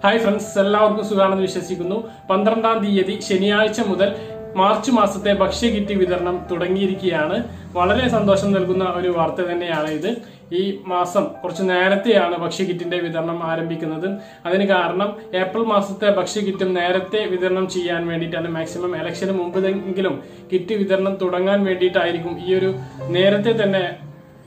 Hi friends, എല്ലാവർക്കും സുഖാണെന്ന് വിശ്വസിക്കുന്നു. 12-ാം തീയതി ശനിയാഴ്ച മുതൽ മാർച്ച് മാസത്തെ ഭക്ഷ്യ കിറ്റ് വിതരണം തുടങ്ങിയിരിക്കുകയാണ്. വളരെ സന്തോഷം നൽകുന്ന ഒരു വാർത്ത തന്നെയാണ് ഇത്. ഈ മാസം കുറച്ച് നേരത്തെയാണ് ഭക്ഷ്യ കിറ്റിന്റെ വിതരണം ആരംഭിക്കുന്നത്. അതിന് കാരണം ഏപ്രിൽ മാസത്തെ ഭക്ഷ്യ കിറ്റും നേരത്തെ വിതരണം ചെയ്യാൻ വേണ്ടിയിട്ടാണ്. മാക്സിമം ഇലക്ഷന് മുമ്പെങ്കിലും കിറ്റ് വിതരണം തുടങ്ങാൻ വേണ്ടിയിട്ടായിരിക്കും ഈ ഒരു നേരത്തെ തന്നെ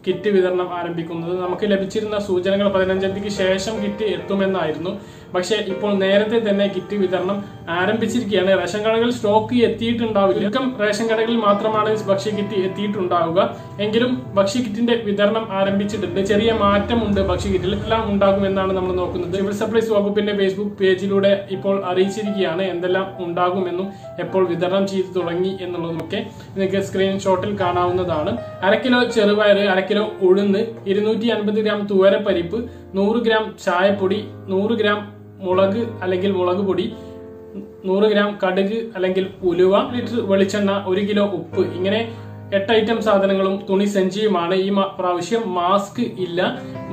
കിറ്റ് വിതരണം ആരംഭിക്കുന്നത്. നമുക്ക് ലഭിച്ചിരുന്ന സൂചനകൾ 15-ാം തീയതിക്ക് ശേഷം കിറ്റ് എത്തുമെന്നായിരുന്നു. പക്ഷേ ഇപ്പോൾ നേരത്തെ തന്നെ കിറ്റ് വിതരണം ആരംഭിച്ചിരിക്കുകയാണ്. റേഷൻ കടകളിൽ സ്റ്റോക്ക് എത്തിയിട്ടുണ്ടാവില്ല. ചുരുക്കം റേഷൻ കടകളിൽ മാത്രമാണ് ഭക്ഷ്യ കിറ്റ് എത്തിയിട്ടുണ്ടാവുക. എങ്കിലും ഭക്ഷ്യ കിറ്റിന്റെ വിതരണം ആരംഭിച്ചിട്ടുണ്ട്. ചെറിയ മാറ്റമുണ്ട് ഭക്ഷ്യ കിറ്റിൽ. എല്ലാം ഉണ്ടാകുമെന്നാണ് നമ്മൾ നോക്കുന്നത്. സിവിൽ സപ്ലൈസ് വകുപ്പിന്റെ ഫേസ്ബുക്ക് പേജിലൂടെ ഇപ്പോൾ അറിയിച്ചിരിക്കുകയാണ് എന്തെല്ലാം ഉണ്ടാകുമെന്നും എപ്പോൾ വിതരണം ചെയ്തു തുടങ്ങി എന്നുള്ളതുമൊക്കെ നിങ്ങൾക്ക് സ്ക്രീൻഷോട്ടിൽ കാണാവുന്നതാണ്. 1/2 കിലോ ചെറുപയർ, 1/2 കിലോ ഉഴുന്ന്, 250 ഗ്രാം തുവരപ്പരിപ്പ്, 100 ഗ്രാം ചായപ്പൊടി, 100 ഗ്രാം മുളക് അല്ലെങ്കിൽ മുളക് പൊടി, 100 ഗ്രാം കടുക് അല്ലെങ്കിൽ ഉലുവ, ലിറ്റർ വെളിച്ചെണ്ണ, 1 കിലോ ഉപ്പ്, ഇങ്ങനെ 8 ഐറ്റം സാധനങ്ങളും തുണി സഞ്ചിയുമാണ്. ഈ പ്രാവശ്യം മാസ്ക് ഇല്ല,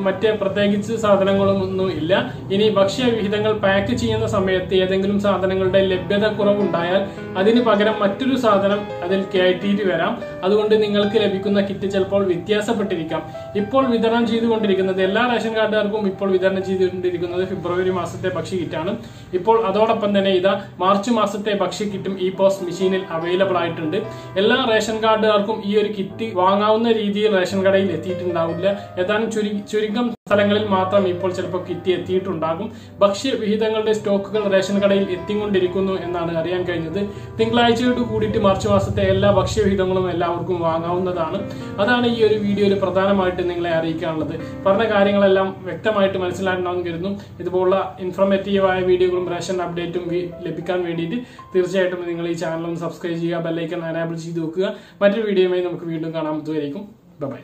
മറ്റേ പ്രത്യേകിച്ച് സാധനങ്ങളൊന്നും ഇല്ല. ഇനി ഭക്ഷ്യവിഹിതങ്ങൾ പാക്ക് ചെയ്യുന്ന സമയത്ത് ഏതെങ്കിലും സാധനങ്ങളുടെ ലഭ്യത കുറവുണ്ടായാൽ അതിന് പകരം മറ്റൊരു സാധനം അതിൽ കയറ്റിയിട്ട് വരാം. അതുകൊണ്ട് നിങ്ങൾക്ക് ലഭിക്കുന്ന കിറ്റ് ചിലപ്പോൾ വ്യത്യാസപ്പെട്ടിരിക്കാം. ഇപ്പോൾ വിതരണം ചെയ്തുകൊണ്ടിരിക്കുന്നത് എല്ലാ റേഷൻ കാർഡുകാർക്കും ഇപ്പോൾ വിതരണം ചെയ്തുകൊണ്ടിരിക്കുന്നത് ഫെബ്രുവരി മാസത്തെ ഭക്ഷ്യ കിറ്റാണ്. ഇപ്പോൾ അതോടൊപ്പം തന്നെ ഇതാ മാർച്ച് മാസത്തെ ഭക്ഷ്യ കിറ്റും ഈ പോസ്റ്റ് മെഷീനിൽ അവൈലബിൾ ആയിട്ടുണ്ട്. എല്ലാ റേഷൻ കാർഡുകാർക്കും ഈ ഒരു കിറ്റ് വാങ്ങാവുന്ന രീതിയിൽ റേഷൻ കടയിൽ എത്തിയിട്ടുണ്ടാവില്ല. ഏതാനും ചുരുക്കം സ്ഥലങ്ങളിൽ മാത്രം ഇപ്പോൾ ചിലപ്പോൾ കിറ്റ് എത്തിയിട്ടുണ്ടാകും. ഭക്ഷ്യവിഹിതങ്ങളുടെ സ്റ്റോക്കുകൾ റേഷൻ കടയിൽ എത്തിക്കൊണ്ടിരിക്കുന്നു എന്നാണ് അറിയാൻ കഴിഞ്ഞത്. തിങ്കളാഴ്ചയോട് കൂടിയിട്ട് മാർച്ച് മാസത്തെ എല്ലാ ഭക്ഷ്യവിഹിതങ്ങളും എല്ലാവർക്കും വാങ്ങാവുന്നതാണ്. അതാണ് ഈ ഒരു വീഡിയോയിൽ പ്രധാനമായിട്ട് നിങ്ങളെ അറിയിക്കാനുള്ളത്. പറഞ്ഞ കാര്യങ്ങളെല്ലാം വ്യക്തമായിട്ട് മനസ്സിലാക്കണമെന്ന് കരുതുന്നു. ഇതുപോലുള്ള ഇൻഫോർമേറ്റീവായ വീഡിയോകളും റേഷൻ അപ്ഡേറ്റും ലഭിക്കാൻ വേണ്ടിയിട്ട് തീർച്ചയായിട്ടും നിങ്ങൾ ഈ ചാനൽ ഒന്ന് സബ്സ്ക്രൈബ് ചെയ്യുക, ബെല്ലൈക്കൺ എനേബിൾ ചെയ്ത് വെക്കുക. മറ്റൊരു വീഡിയോയുമായി നമുക്ക് വീണ്ടും കാണാൻ. അതുവരേക്കും ബൈ.